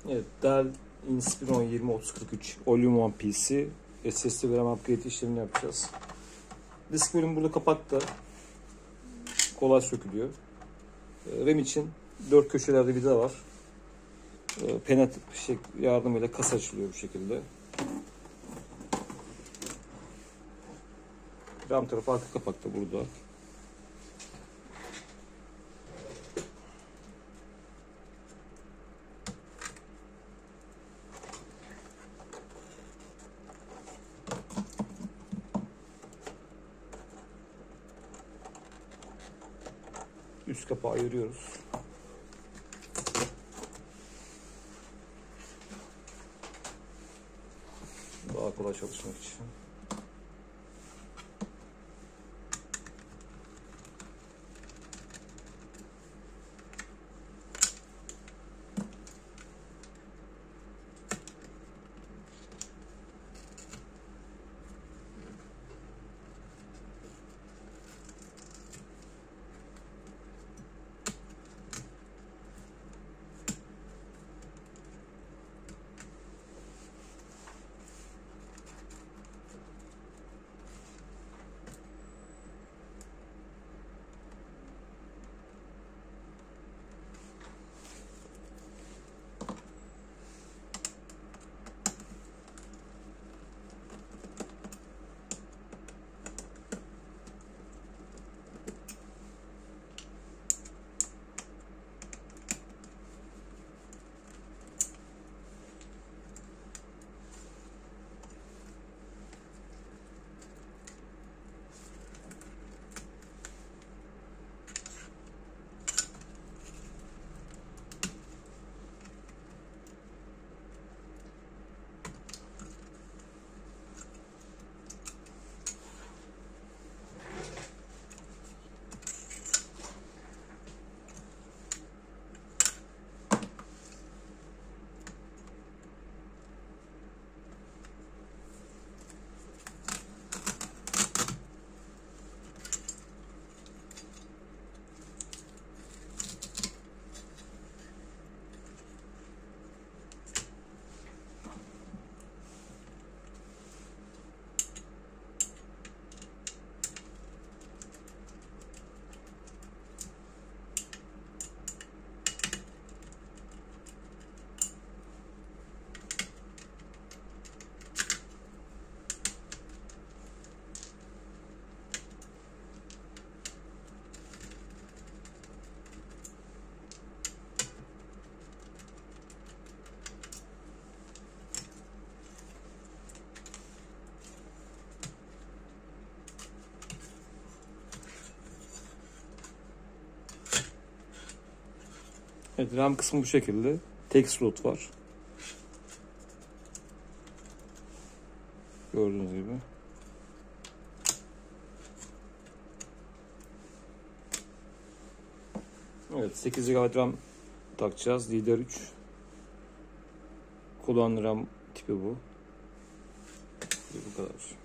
Evet, Dell Inspiron 203043 All-in One PC SSD ve RAM upgrade işlemini yapacağız. Disk bölümü burada kapakta. Kolay sökülüyor. RAM için 4 köşelerde vida var. Penet yardımıyla kasa açılıyor bu şekilde. RAM tarafı arka kapakta burada. Üst kapağı ayırıyoruz. Daha kolay çalışmak için. Evet, RAM kısmı bu şekilde. Tek slot var. Gördüğünüz gibi. Evet, 8 GB RAM takacağız. DDR3. Kullanılan RAM tipi bu. Bu kadar.